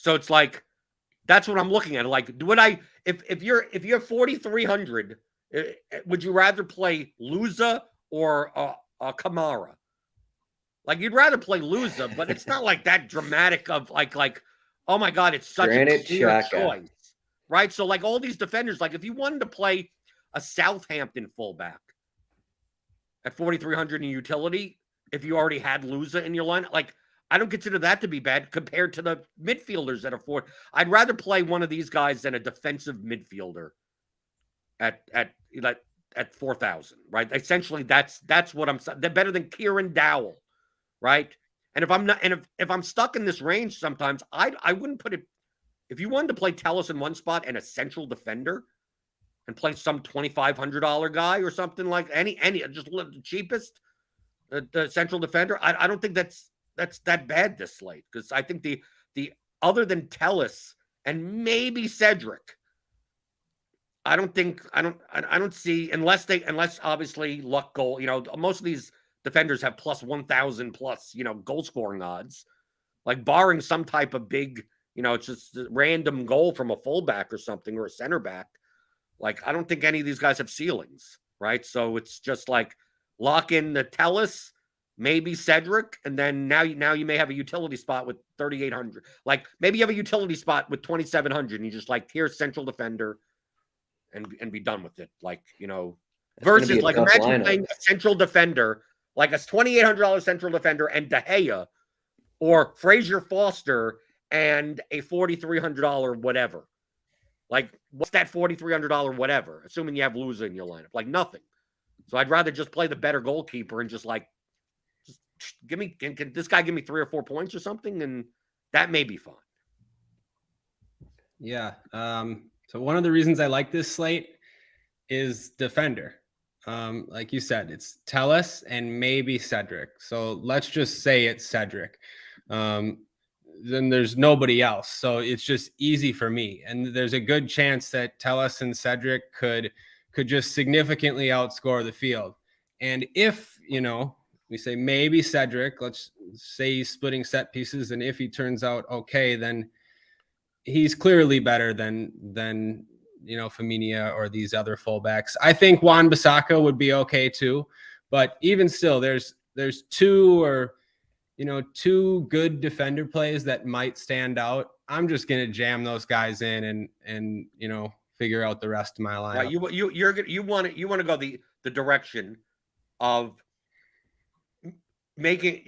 it's like that's what I'm looking at. Like, would I if you're 4,300, would you rather play Luza or Kamara? Like you'd rather play Luza, but it's not like that dramatic of like oh my god, it's such a clear choice. Right? So like all these defenders, like if you wanted to play a Southampton fullback at 4,300 in utility, if you already had Luza in your line, like I don't consider that to be bad compared to the midfielders that are 4. I'd rather play one of these guys than a defensive midfielder at 4,000, right? Essentially, that's what I'm. They're better than Kieran Dowell, right? And if I'm not, and if I'm stuck in this range, sometimes I wouldn't put it. If you wanted to play Telles in one spot and a central defender, and play some $2,500 guy or something like any just the cheapest, the central defender, I don't think that's that bad this slate because I think the other than Telles and maybe Cedric, I don't see unless obviously luck goal. Most of these defenders have plus 1,000 plus goal scoring odds, like barring some type of big. It's just a random goal from a fullback or something or a center back. Like, I don't think any of these guys have ceilings, right? So it's just like lock in the Telles, maybe Cedric, and then now you may have a utility spot with 3,800. Like maybe you have a utility spot with 2,700, and you just like here's central defender, and be done with it. Like versus like imagine playing a central defender, like a $2,800 central defender and De Gea, or Fraser Foster and a $4,300 whatever. Like, what's that $4,300 whatever? Assuming you have Luza in your lineup, like nothing. So I'd rather just play the better goalkeeper and just give me. Can this guy give me 3 or 4 points or something? And that may be fun. Yeah. So one of the reasons I like this slate is defender. Like you said, it's Telles and maybe Cedric. So let's just say it's Cedric. Then there's nobody else. So it's just easy for me. And there's a good chance that Telles and Cedric could just significantly outscore the field. And if, we say maybe Cedric, let's say he's splitting set pieces. And if he turns out okay, then he's clearly better than Firmino or these other fullbacks. I think Wan-Bissaka would be okay too. But even still, there's 2 good defender plays that might stand out. I'm just going to jam those guys in and figure out the rest of my lineup. Right. You want to go the direction of making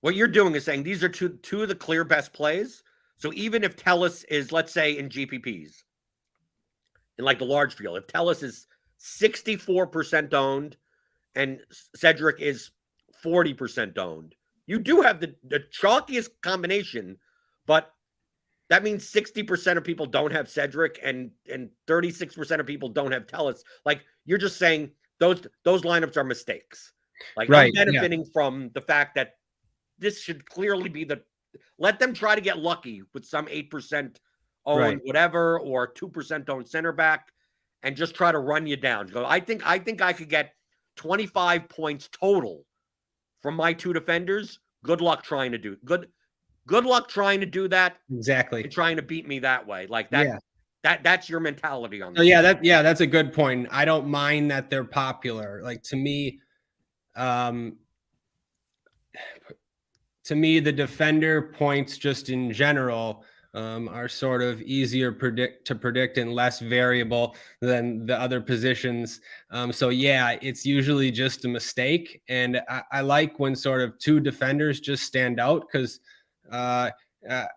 what you're doing is saying these are two of the clear best plays. So even if Telles is, let's say in GPPs, in like the large field, if Telles is 64% owned and Cedric is 40% owned, you do have the chalkiest combination, but that means 60% of people don't have Cedric and 36% of people don't have Telles. Like you're just saying those lineups are mistakes. Like right, I'm benefiting from the fact that this should clearly be let them try to get lucky with some 8% owned whatever or 2% owned center back and just try to run you down. Go, I think I could get 25 points total from my 2 defenders. Good luck trying to do that. Exactly. And trying to beat me that way. Like that. Yeah. That's your mentality on So this. that's a good point. I don't mind that they're popular. Like to me, the defender points just in general are sort of easier to predict and less variable than the other positions. So yeah, it's usually just a mistake. And I like when sort of two defenders just stand out because I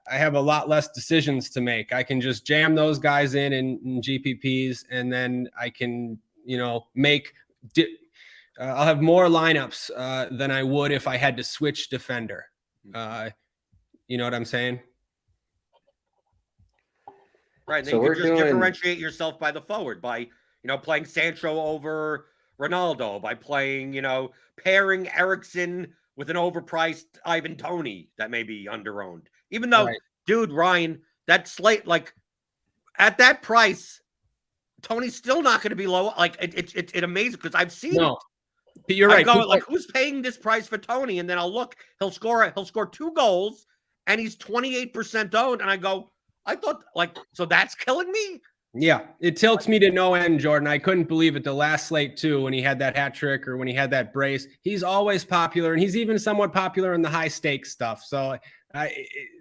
have a lot less decisions to make. I can just jam those guys in GPPs, and then I can, make I'll have more lineups than I would if I had to switch defender. You know what I'm saying? Right. Then So you we're could just doing differentiate yourself by the forward, by, playing Sancho over Ronaldo, by playing, pairing Erickson with an overpriced Ivan Toney that may be underowned. Even though, Right. dude, Ryan, that slate, like at that price, Tony's still not going to be low. Like it amazes because I've seen it. You're I right. go like, who's paying this price for Tony? And then I'll look. He'll score 2 goals, and he's 28% owned. And I go, I thought so that's killing me. Yeah, it tilts me to no end, Jordan. I couldn't believe it. The last slate too, when he had that hat trick or when he had that brace, he's always popular, and he's even somewhat popular in the high stakes stuff. So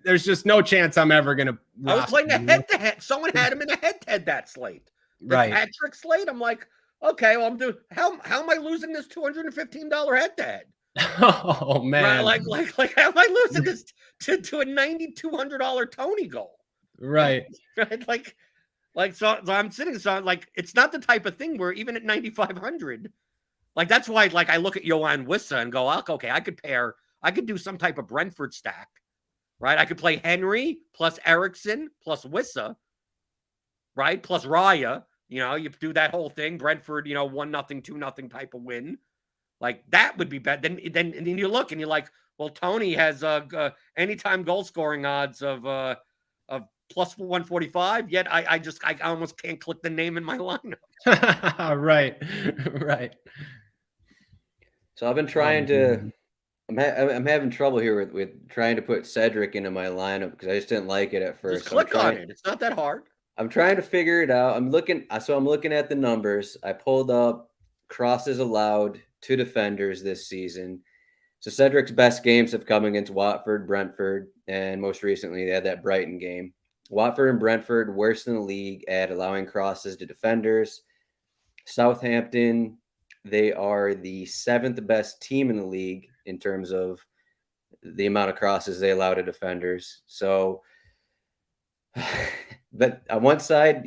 there's just no chance I'm ever gonna. I was playing a head-to-head. Someone had him in a head-to-head that slate. Right. Hat trick slate. I'm like, okay, well, I'm doing. How am I losing this $215 head-to-head? Oh man! Right, like how am I losing this to a $9,200 Tony goal? Right. Right. So I'm sitting. So like, it's not the type of thing where even at 9,500, like that's why I look at Johan Wissa and go, okay, I could do some type of Brentford stack, right? I could play Henry plus Erickson plus Wissa, right? Plus Raya. You do that whole thing. Brentford, 1-0, 2-0 type of win. Like that would be bad. Then you look and you're like, well, Tony has anytime goal scoring odds of plus 145. Yet I almost can't click the name in my lineup. Right. So I've been trying to. I'm having trouble here with trying to put Cedric into my lineup because I just didn't like it at first. Just click on it. It's not that hard. I'm trying to figure it out. I'm looking at the numbers. I pulled up crosses allowed to defenders this season. So Cedric's best games have come against Watford, Brentford, and most recently they had that Brighton game. Watford and Brentford worst in the league at allowing crosses to defenders. Southampton, they are the 7th best team in the league in terms of the amount of crosses they allow to defenders. So, but on one side,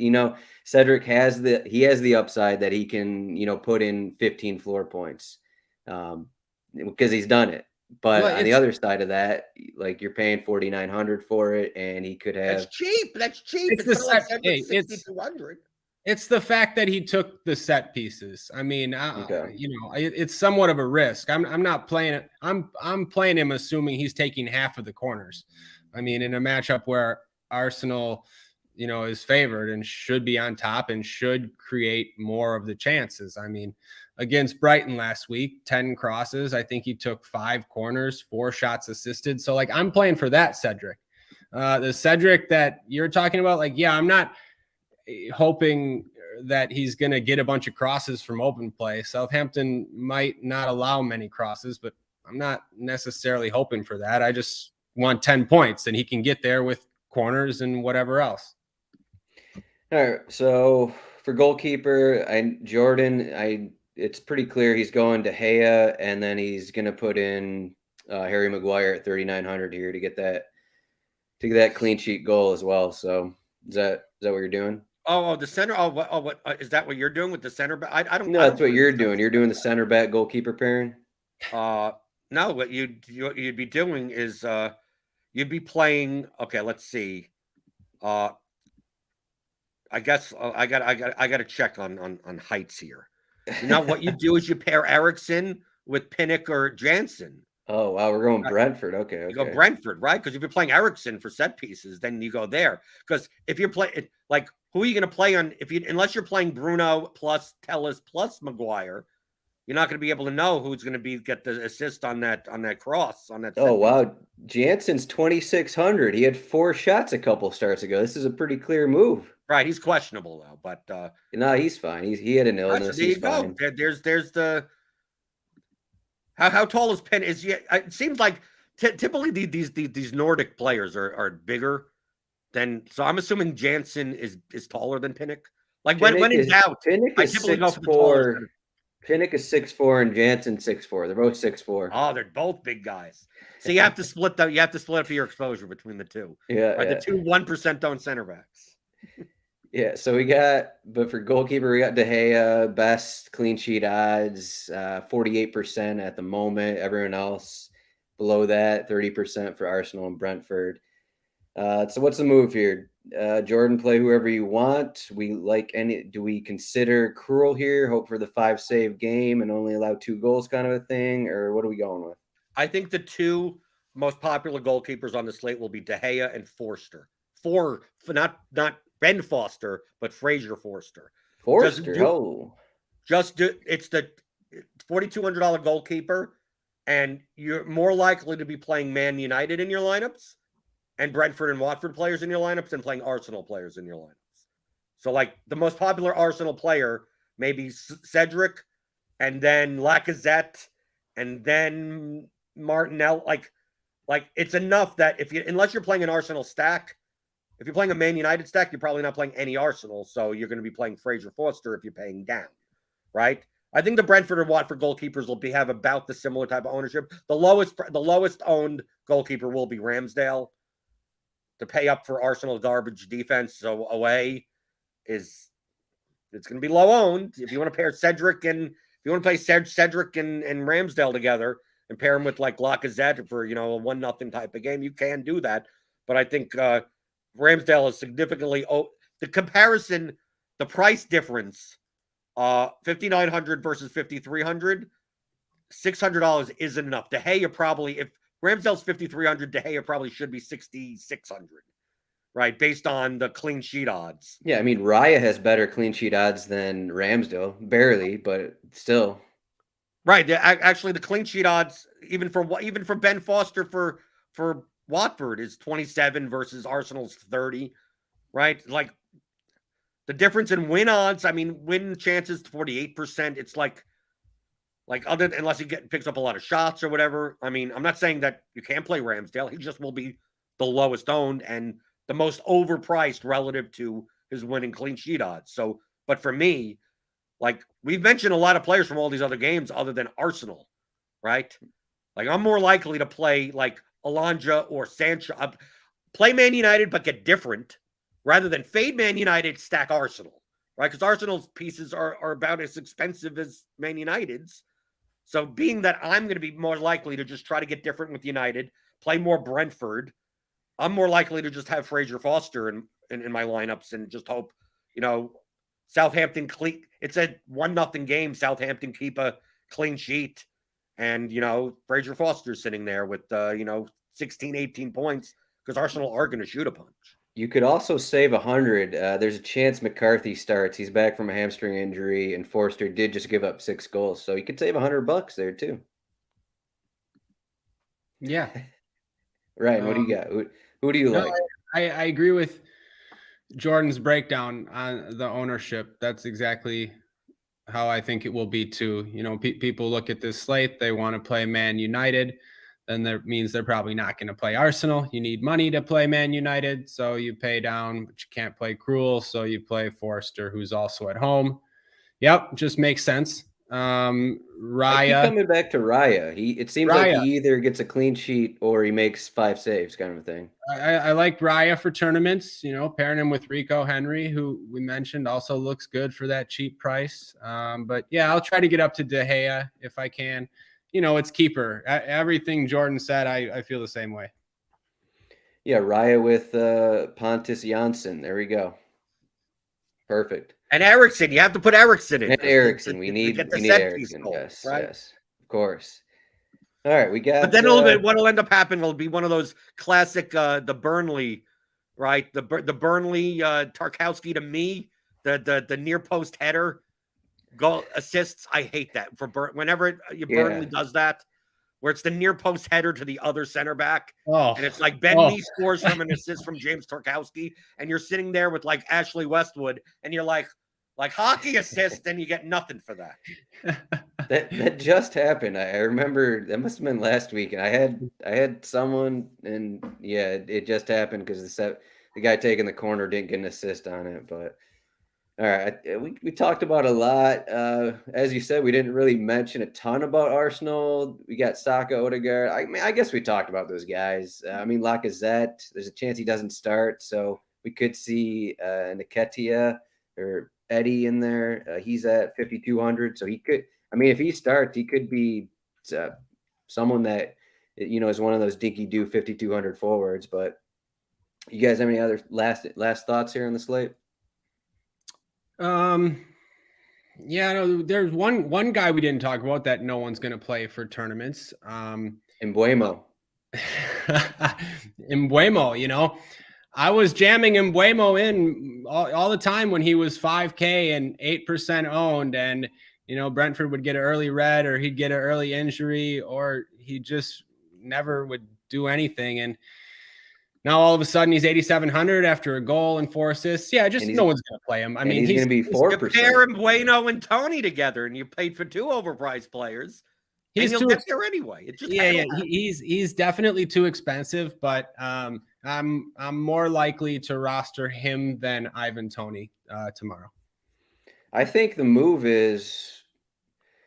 Cedric has the upside that he can, put in 15 floor points because he's done it. But on the other side of that, like you're paying 4,900 for it, and he could have. That's cheap. It's not like Cedric's 6,200. It's the fact that he took the set pieces. I mean, it's somewhat of a risk. I'm not playing it. I'm playing him assuming he's taking half of the corners. I mean, in a matchup where Arsenal, is favored and should be on top and should create more of the chances. I mean, against Brighton last week, 10 crosses. I think he took 5 corners, 4 shots assisted. So I'm playing for that Cedric. The Cedric that you're talking about, I'm not hoping that he's going to get a bunch of crosses from open play. Southampton might not allow many crosses, but I'm not necessarily hoping for that. I just want 10 points and he can get there with corners and whatever else. All right. So for goalkeeper, Jordan, it's pretty clear he's going to Gea, and then he's going to put in Harry Maguire at 3,900 here to get that clean sheet goal as well. So is that what you're doing? Oh, the center. What is that? What you're doing with the center back? I don't. No, that's what you're doing. You're doing the center back goalkeeper pairing. No, what you'd be doing is you'd be playing. Okay, let's see. I guess I got to check on heights here. What you do is you pair Erickson with Pinnock or Jansen. Oh wow, we're going Brentford. Okay. You go Brentford, right? Because if you're playing Erickson for set pieces, then you go there. Because if you're playing who are you going to play on? Unless you're playing Bruno plus Telles plus Maguire, you're not going to be able to know who's going to get the assist on that cross on that. Oh wow, Jansen's 2,600. He had 4 shots a couple starts ago. This is a pretty clear move. Right, he's questionable though, but no, he's fine. He had an illness. There you go. There's the how tall is Penn? It seems like typically these Nordic players are bigger than. So I'm assuming Jansen is taller than Pinnock. Like when in doubt, Pinnock is 6'4". Pinnock is 6'4" and Jansen 6'4". They're both 6'4". Oh, they're both big guys. So you have to split up. You have to split up your exposure between the two. Yeah, right? The two 1% owned center backs. Yeah, so but for goalkeeper, we got De Gea, best clean sheet odds, 48% at the moment. Everyone else below that, 30% for Arsenal and Brentford. So what's the move here? Jordan, play whoever you want. Do we consider cruel here? Hope for the 5-save game and only allow 2 goals kind of a thing? Or what are we going with? I think the 2 most popular goalkeepers on the slate will be De Gea and Forster. Not Ben Foster, but Fraser Forster. Forster, it's the $4,200 goalkeeper, and you're more likely to be playing Man United in your lineups and Brentford and Watford players in your lineups than playing Arsenal players in your lineups. So, like, the most popular Arsenal player may be Cedric, and then Lacazette, and then Martinelli. Like it's enough that unless you're playing an Arsenal stack, if you're playing a Man United stack, you're probably not playing any Arsenal. So you're going to be playing Fraser Forster if you're paying down, right? I think the Brentford and Watford goalkeepers will have about the similar type of ownership. The lowest owned goalkeeper will be Ramsdale. To pay up for Arsenal's garbage defense, so away it's going to be low owned. If you want to pair Cedric and play Cedric and Ramsdale together and pair him with like Lacazette for a 1-0 type of game, you can do that. But I think Ramsdale is significantly the comparison, the price difference, 5,900 versus 5,300, $600 isn't enough. De Gea probably, if Ramsdale's 5,300, De Gea probably should be 6,600, right? Based on the clean sheet odds. Yeah, I mean, Raya has better clean sheet odds than Ramsdale, barely, but still. Right. Actually, the clean sheet odds, even for Ben Foster for Watford, is 27 versus Arsenal's 30, right? Like the difference in win odds. I mean, win chances 48%. It's like unless he picks up a lot of shots or whatever. I mean, I'm not saying that you can't play Ramsdale. He just will be the lowest owned and the most overpriced relative to his winning clean sheet odds. So, but for me, like we've mentioned a lot of players from all these other games other than Arsenal, right? Like I'm more likely to play like Belongia or Sancho, play Man United, but get different rather than fade Man United, stack Arsenal, right? Because Arsenal's pieces are about as expensive as Man United's. So being that I'm going to be more likely to just try to get different with United, play more Brentford, I'm more likely to just have Fraser Forster in my lineups and just hope, Southampton it's a 1-0 game. Southampton keep a clean sheet and, Fraser Forster's sitting there with, 16, 18 points because Arsenal are going to shoot a punch. You could also save 100. There's a chance McCarthy starts. He's back from a hamstring injury, and Forster did just give up 6 goals, so you could save $100 there too. Yeah. Ryan, what do you got? Who do you like? I agree with Jordan's breakdown on the ownership. That's exactly how I think it will be too. People look at this slate, they want to play Man United. Then that means they're probably not going to play Arsenal. You need money to play Man United, so you pay down, but you can't play Krul, so you play Forster, who's also at home. Yep, just makes sense. Raya. I keep coming back to Raya. It seems like he either gets a clean sheet or he makes 5 saves, kind of a thing. I like Raya for tournaments. Pairing him with Rico Henry, who we mentioned, also looks good for that cheap price. But yeah, I'll try to get up to De Gea if I can. It's keeper. Everything Jordan said, I feel the same way. Yeah, Raya with Pontus Jansson. There we go. Perfect. And Erickson, you have to put Erickson in. And Erickson, we need Erickson. Goal, yes, right? Yes, of course. All right, we got. But then what'll end up happening will be one of those classic, the Burnley, right? The Burnley Tarkowski to me, the near post header. goal assists. I hate that whenever Burnley does that, where it's the near post header to the other center back. And it's like Ben Mee scores from an assist from James Tarkowski, and you're sitting there with like Ashley Westwood, and you're like hockey assist, and you get nothing for that. That just happened. I remember that must have been last week, and I had someone, and it just happened because the guy taking the corner didn't get an assist on it. But all right, we talked about a lot. As you said, we didn't really mention a ton about Arsenal. We got Saka, Odegaard. I guess we talked about those guys. Lacazette, there's a chance he doesn't start, so we could see Nketiah or Eddie in there. He's at 5,200, so he could. I mean, if he starts, he could be someone that is one of those dinky-do 5,200 forwards. But you guys have any other last thoughts here on the slate? No, there's one guy we didn't talk about that no one's going to play for tournaments. Mbeumo. Mbeumo, I was jamming Mbeumo in all the time when he was 5K and 8% owned, and Brentford would get an early red, or he'd get an early injury, or he just never would do anything. And now all of a sudden he's 8,700 after a goal and 4 assists. Yeah, no one's going to play him. I mean, he's going to be 4%. You pair Mbeumo and Tony together, and you paid for 2 overpriced players. He'll get there anyway. He's definitely too expensive, but I'm more likely to roster him than Ivan Toney tomorrow. I think the move is,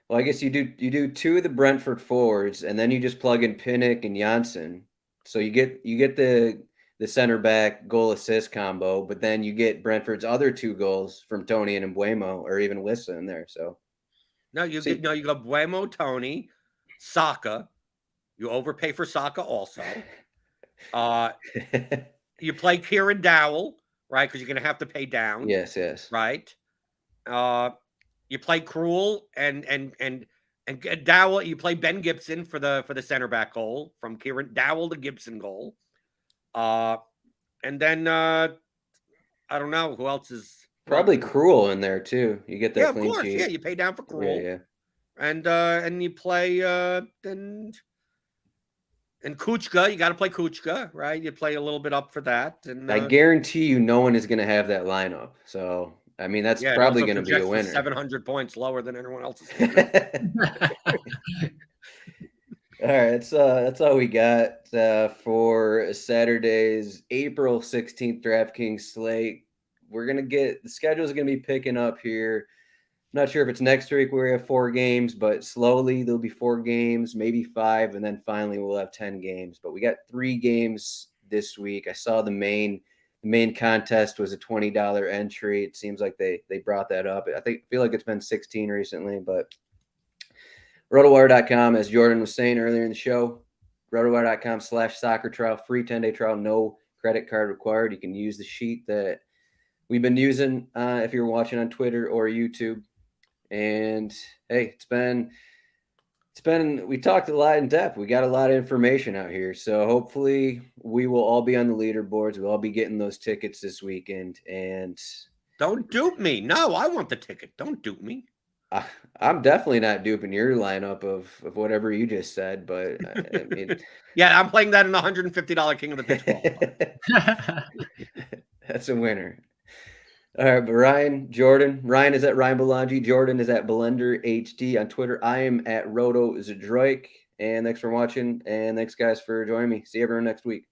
well, I guess you do 2 of the Brentford forwards, and then you just plug in Pinnock and Janssen. So you get the center back goal assist combo, but then you get Brentford's other 2 goals from Toney and Mbeumo, or even Wissa in there. So you go Mbeumo, Toney, Saka. You overpay for Saka also. You play Kieran Dowell, right? Because you're going to have to pay down. Yes. Right. You play Krul and Dowell. You play Ben Gibson for the center back goal, from Kieran Dowell to Gibson goal. And then I don't know who else is probably Krul in there too. You get that clean sheet. Yeah, you pay down for Krul. Yeah. And you play and Kuchka. You got to play Kuchka, right? You play a little bit up for that. And I guarantee you, no one is going to have that lineup. So I mean, that's probably going to be a winner. 700 points lower than everyone else's. All right, that's all we got for Saturday's April 16th DraftKings slate. The schedule is going to be picking up here. I'm not sure if it's next week where we have 4 games, but slowly there'll be 4 games, maybe 5, and then finally we'll have 10 games. But we got 3 games this week. I saw the main contest was a $20 entry. It seems like they brought that up. I feel like it's been 16 recently, but rotowire.com, as Jordan was saying earlier in the show, rotowire.com/soccer trial, free 10-day trial, no credit card required. You can use the sheet that we've been using if you're watching on Twitter or YouTube. And hey, we talked a lot in depth. We got a lot of information out here. So hopefully we will all be on the leaderboards. We'll all be getting those tickets this weekend. And don't dupe me. No, I want the ticket. Don't dupe me. I'm definitely not duping your lineup of whatever you just said, but I mean, yeah, I'm playing that in the $150 King of the Pitch Ball. That's a winner. All right, but Ryan is at Ryan Belongia. Jordan is at Blender HD on Twitter. I am at Roto Zdroik. And thanks for watching. And thanks, guys, for joining me. See everyone next week.